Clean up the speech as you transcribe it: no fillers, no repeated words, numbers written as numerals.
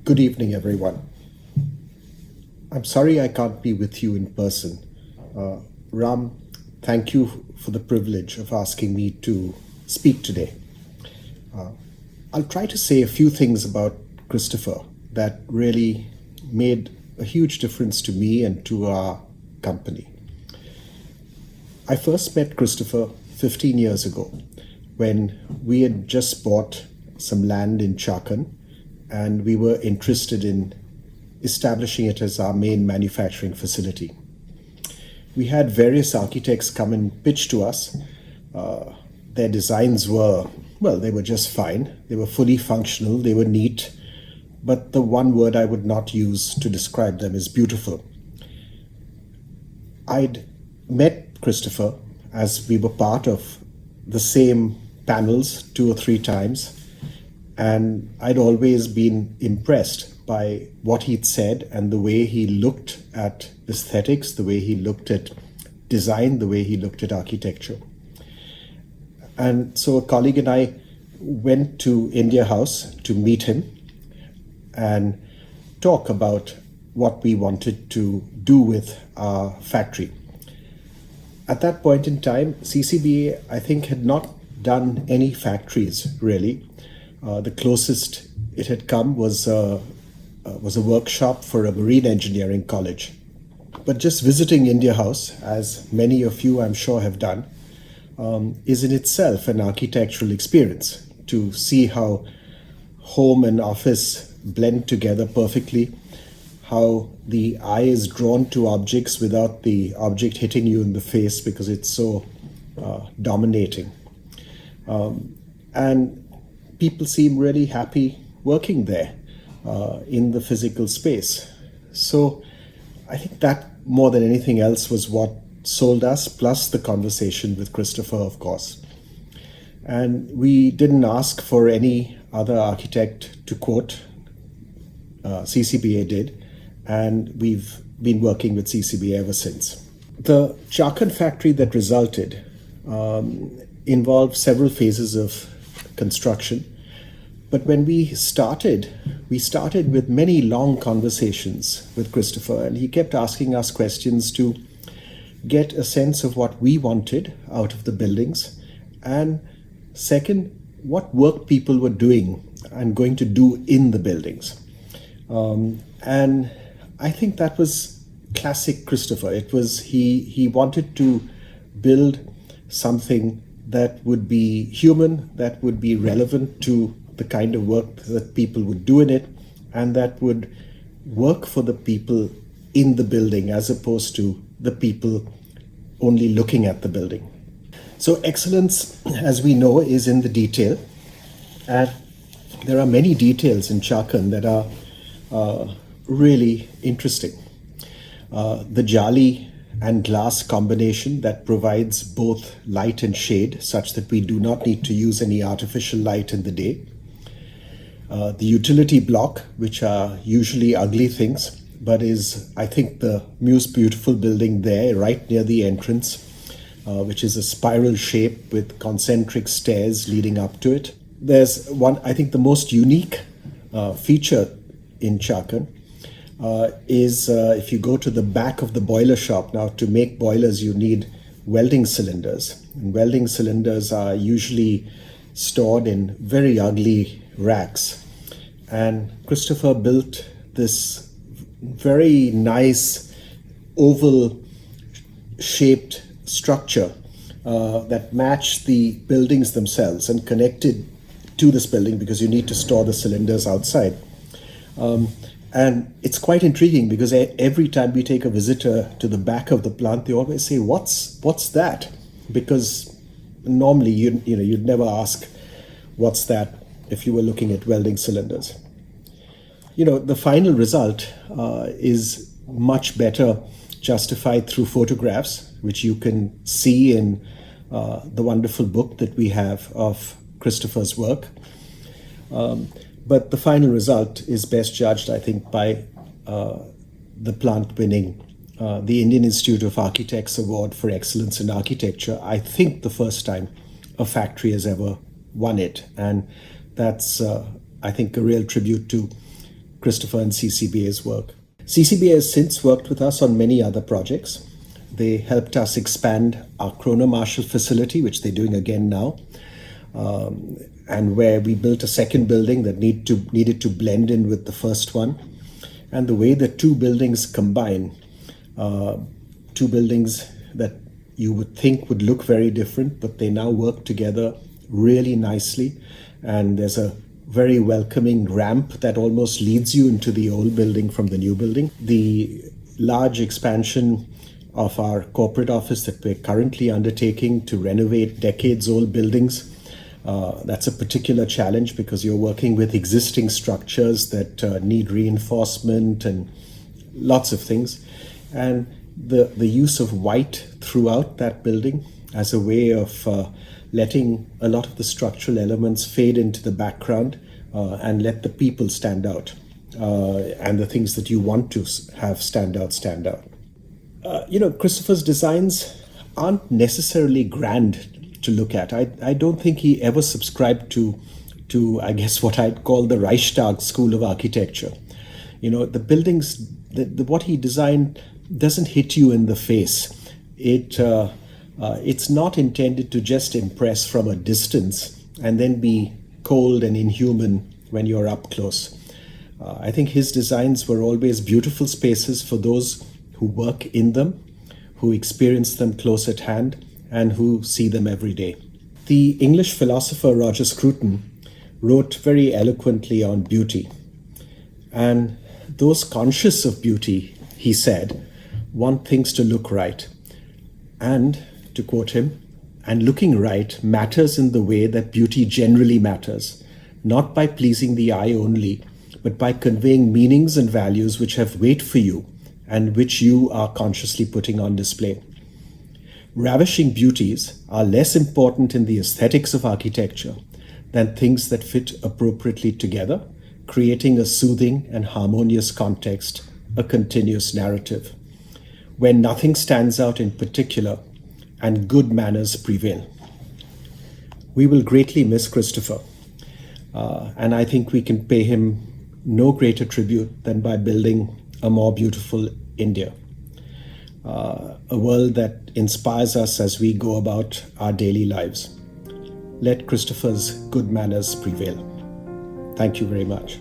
Good evening, everyone. I'm sorry I can't be with you in person. Ram, thank you for the privilege of asking me to speak today. I'll try to say a few things about Christopher that really made a huge difference to me and to our company. I first met Christopher 15 years ago when we had just bought some land in Chakan and we were interested in establishing it as our main manufacturing facility. We had various architects come and pitch to us. Their designs were, well, they were just fine. They were fully functional, they were neat, but the one word I would not use to describe them is beautiful. I'd met Christopher as we were part of the same panels 2 or 3 times, and I'd always been impressed by what he'd said and the way he looked at aesthetics, the way he looked at design, the way he looked at architecture. And so a colleague and I went to India House to meet him and talk about what we wanted to do with our factory. At that point in time, CCBA, I think, had not done any factories, really. The closest it had come was a workshop for a marine engineering college. But just visiting India House, as many of you I'm sure have done, is in itself an architectural experience to see how home and office blend together perfectly, how the eye is drawn to objects without the object hitting you in the face because it's so dominating. And people seem really happy working there in the physical space. So I think that more than anything else was what sold us, plus the conversation with Christopher, of course. And we didn't ask for any other architect to quote. CCBA did, and we've been working with CCBA ever since. The Chakan factory that resulted involved several phases of construction. But when we started with many long conversations with Christopher, and he kept asking us questions to get a sense of what we wanted out of the buildings, and second, what work people were doing and going to do in the buildings. And I think that was classic Christopher. It was he wanted to build something that would be human, that would be relevant to the kind of work that people would do in it, and that would work for the people in the building as opposed to the people only looking at the building. So excellence, as we know, is in the detail, and there are many details in Chakan that are really interesting. The jali and glass combination that provides both light and shade such that we do not need to use any artificial light in the day. The utility block, which are usually ugly things, but is, I think, the most beautiful building there, right near the entrance, which is a spiral shape with concentric stairs leading up to it. There's one, I think the most unique feature in Chakan is if you go to the back of the boiler shop. Now, to make boilers, you need welding cylinders. And welding cylinders are usually stored in very ugly racks. And Christopher built this very nice oval shaped structure that matched the buildings themselves and connected to this building because you need to store the cylinders outside. And it's quite intriguing because every time we take a visitor to the back of the plant, they always say, "What's that?" Because normally you'd never ask, "What's that?" if you were looking at welding cylinders. The final result is much better justified through photographs, which you can see in the wonderful book that we have of Christopher's work. But the final result is best judged, I think, by the plant winning the Indian Institute of Architects Award for Excellence in Architecture. I think the first time a factory has ever won it. And that's, I think, a real tribute to Christopher and CCBA's work. CCBA has since worked with us on many other projects. They helped us expand our Chrono Marshall facility, which they're doing again now, and where we built a second building that needed to blend in with the first one. And the way the two buildings combine, two buildings that you would think would look very different, but they now work together really nicely. And there's a very welcoming ramp that almost leads you into the old building from the new building. The large expansion of our corporate office that we're currently undertaking to renovate decades-old buildings, that's a particular challenge because you're working with existing structures that need reinforcement and lots of things. And the use of white throughout that building as a way of letting a lot of the structural elements fade into the background and let the people stand out and the things that you want to have stand out. Christopher's designs aren't necessarily grand to look at. I don't think he ever subscribed to I guess what I'd call the Reichstag school of architecture. The buildings, what he designed doesn't hit you in the face. It's not intended to just impress from a distance and then be cold and inhuman when you're up close. I think his designs were always beautiful spaces for those who work in them, who experience them close at hand, and who see them every day. The English philosopher Roger Scruton wrote very eloquently on beauty. And those conscious of beauty, he said, want things to look right. And, to quote him, and looking right matters in the way that beauty generally matters, not by pleasing the eye only, but by conveying meanings and values which have weight for you and which you are consciously putting on display. Ravishing beauties are less important in the aesthetics of architecture than things that fit appropriately together, creating a soothing and harmonious context, a continuous narrative, where nothing stands out in particular and good manners prevail. We will greatly miss Christopher, and I think we can pay him no greater tribute than by building a more beautiful India. A world that inspires us as we go about our daily lives. Let Christopher's good manners prevail. Thank you very much.